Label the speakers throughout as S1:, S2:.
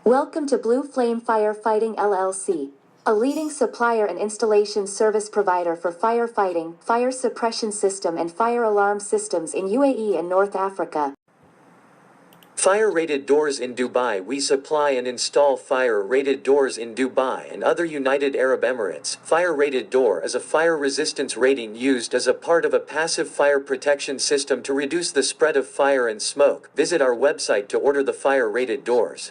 S1: Welcome to Blue Flame Firefighting LLC, a leading supplier and installation service provider for firefighting, fire suppression system and fire alarm systems in UAE and North Africa.
S2: Fire-rated doors in Dubai. We supply and install fire-rated doors in Dubai and other United Arab Emirates. Fire-rated door is a fire resistance rating used as a part of a passive fire protection system to reduce the spread of fire and smoke. Visit our website to order the fire-rated doors.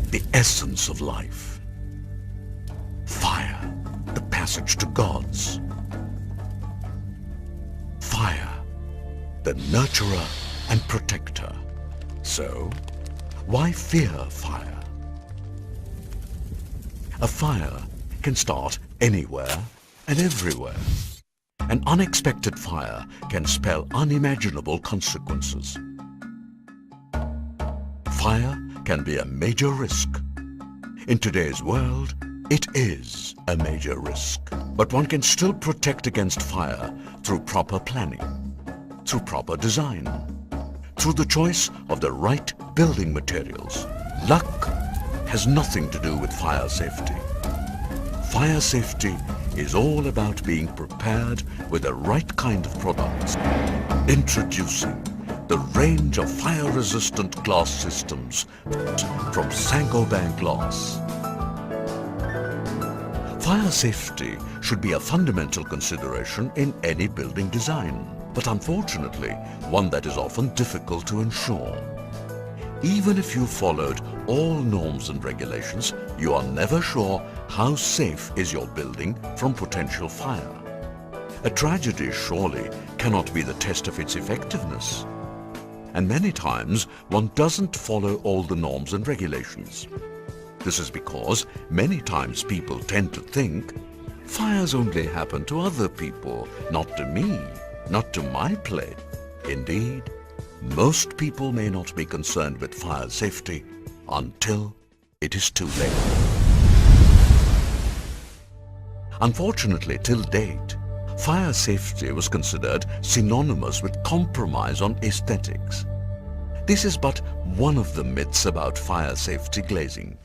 S3: The essence of life. Fire, the passage to gods. Fire, the nurturer and protector. So, why fear fire? A fire can start anywhere and everywhere. An unexpected fire can spell unimaginable consequences. Fire can be a major risk. In today's world, it is a major risk. But one can still protect against fire through proper planning, through proper design, through the choice of the right building materials. Luck has nothing to do with fire safety. Fire safety is all about being prepared with the right kind of products. Introducing the range of fire-resistant glass systems from Saint-Gobain Glass. Fire safety should be a fundamental consideration in any building design, but unfortunately, one that is often difficult to ensure. Even if you followed all norms and regulations, you are never sure how safe is your building from potential fire. A tragedy surely cannot be the test of its effectiveness. And many times, one doesn't follow all the norms and regulations. This is because many times people tend to think, fires only happen to other people, not to me, not to my plate. Indeed, most people may not be concerned with fire safety until it is too late. Unfortunately, till date, fire safety was considered synonymous with compromise on aesthetics. This is but one of the myths about fire safety glazing.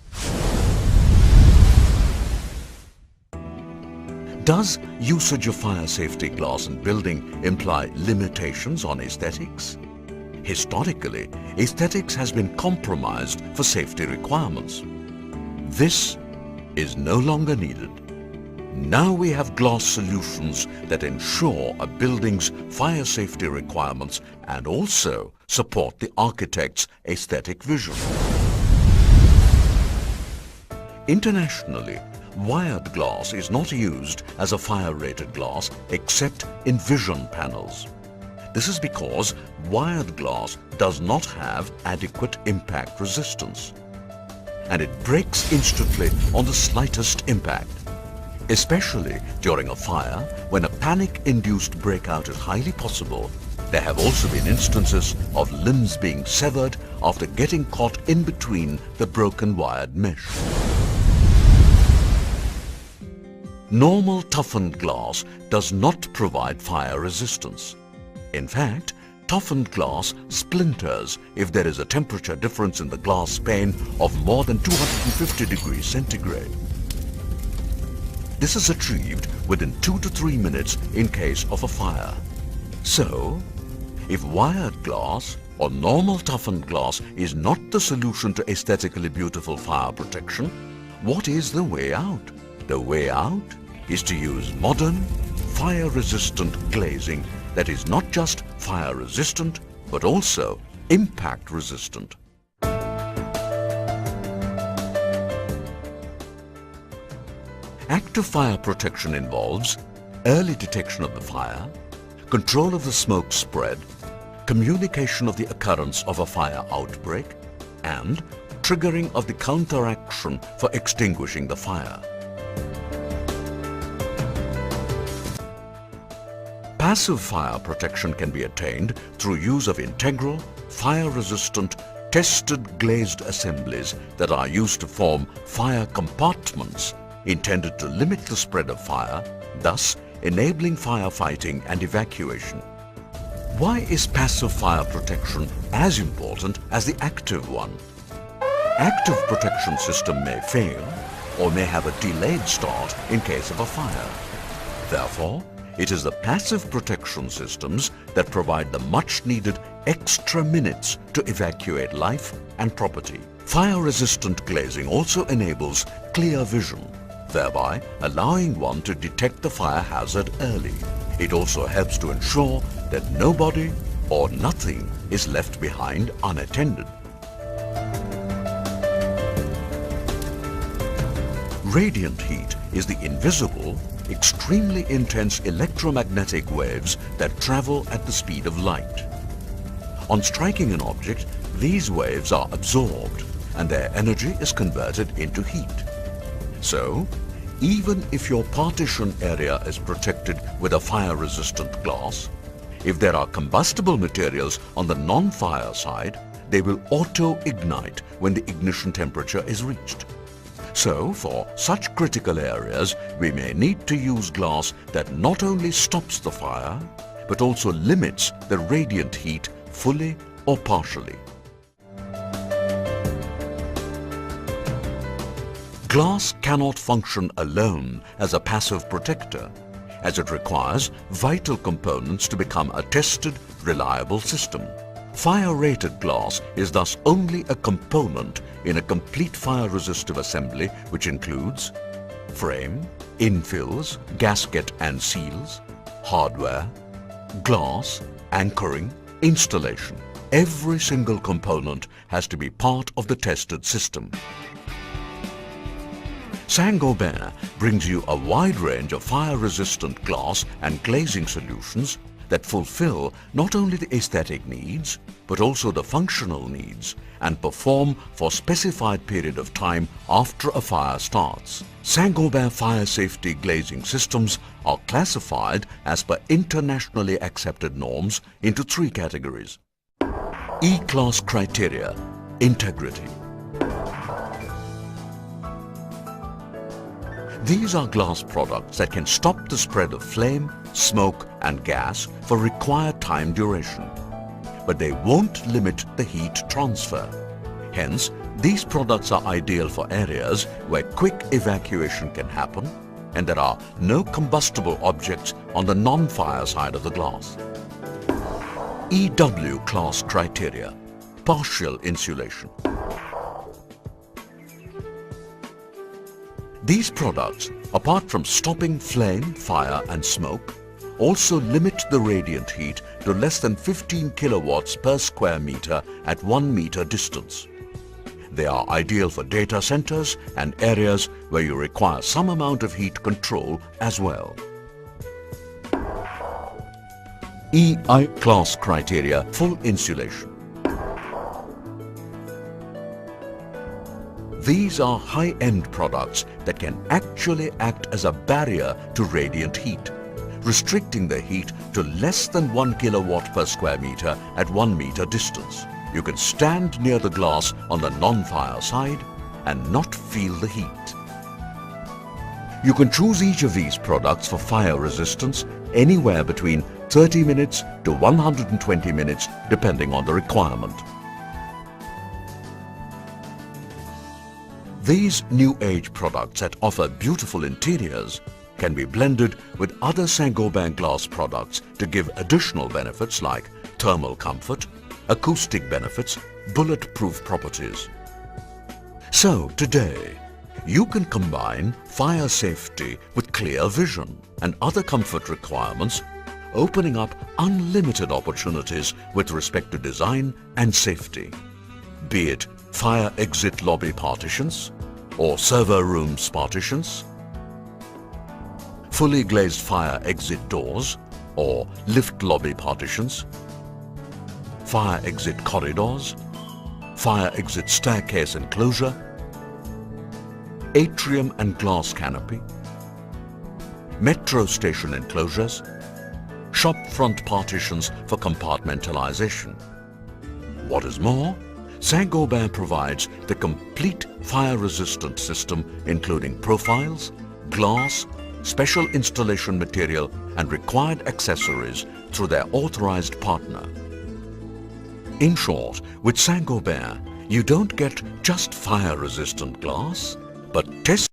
S3: Does usage of fire safety glass in building imply limitations on aesthetics? Historically, aesthetics has been compromised for safety requirements. This is no longer needed. Now we have glass solutions that ensure a building's fire safety requirements and also support the architect's aesthetic vision. Internationally, wired glass is not used as a fire-rated glass except in vision panels. This is because wired glass does not have adequate impact resistance, and it breaks instantly on the slightest impact. Especially during a fire, when a panic-induced breakout is highly possible, there have also been instances of limbs being severed after getting caught in between the broken wired mesh. Normal toughened glass does not provide fire resistance. In fact, toughened glass splinters if there is a temperature difference in the glass pane of more than 250 degrees centigrade. This is achieved within 2 to 3 minutes in case of a fire. So, if wired glass or normal toughened glass is not the solution to aesthetically beautiful fire protection, what is the way out? The way out is to use modern, fire-resistant glazing that is not just fire-resistant, but also impact-resistant. Active fire protection involves early detection of the fire, control of the smoke spread, communication of the occurrence of a fire outbreak, and triggering of the counteraction for extinguishing the fire. Passive fire protection can be attained through use of integral, fire-resistant tested glazed assemblies that are used to form fire compartments intended to limit the spread of fire, thus enabling firefighting and evacuation. Why is passive fire protection as important as the active one? Active protection system may fail or may have a delayed start in case of a fire. Therefore, it is the passive protection systems that provide the much-needed extra minutes to evacuate life and property. Fire-resistant glazing also enables clear vision, thereby allowing one to detect the fire hazard early. It also helps to ensure that nobody or nothing is left behind unattended. Radiant heat is the invisible, extremely intense electromagnetic waves that travel at the speed of light. On striking an object, these waves are absorbed and their energy is converted into heat. So, even if your partition area is protected with a fire-resistant glass, if there are combustible materials on the non-fire side, they will auto-ignite when the ignition temperature is reached. So, for such critical areas, we may need to use glass that not only stops the fire, but also limits the radiant heat fully or partially. Glass cannot function alone as a passive protector, as it requires vital components to become a tested, reliable system. Fire-rated glass is thus only a component in a complete fire-resistive assembly which includes frame, infills, gasket and seals, hardware, glass, anchoring, installation. Every single component has to be part of the tested system. Saint-Gobain brings you a wide range of fire-resistant glass and glazing solutions that fulfill not only the aesthetic needs, but also the functional needs and perform for specified period of time after a fire starts. Saint-Gobain fire safety glazing systems are classified as per internationally accepted norms into 3 categories. E-class criteria, integrity. These are glass products that can stop the spread of flame, smoke and gas for required time duration. But they won't limit the heat transfer. Hence, these products are ideal for areas where quick evacuation can happen and there are no combustible objects on the non-fire side of the glass. EW class criteria, partial insulation. These products, apart from stopping flame, fire and smoke, also limit the radiant heat to less than 15 kilowatts per square meter at 1 meter distance. They are ideal for data centers and areas where you require some amount of heat control as well. EI class criteria, full insulation. These are high-end products that can actually act as a barrier to radiant heat, restricting the heat to less than 1 kilowatt per square meter at 1 meter distance. You can stand near the glass on the non-fire side and not feel the heat. You can choose each of these products for fire resistance anywhere between 30 minutes to 120 minutes depending on the requirement. These new age products that offer beautiful interiors can be blended with other Saint-Gobain glass products to give additional benefits like thermal comfort, acoustic benefits, bulletproof properties. So today, you can combine fire safety with clear vision and other comfort requirements, opening up unlimited opportunities with respect to design and safety. Be it fire exit lobby partitions or server rooms partitions, fully glazed fire exit doors or lift lobby partitions, fire exit corridors, fire exit staircase enclosure, atrium and glass canopy, metro station enclosures, shop front partitions for compartmentalization. What is more, Saint-Gobain provides the complete fire-resistant system including profiles, glass, special installation material and required accessories through their authorized partner. In short, with Saint-Gobain, you don't get just fire-resistant glass, but test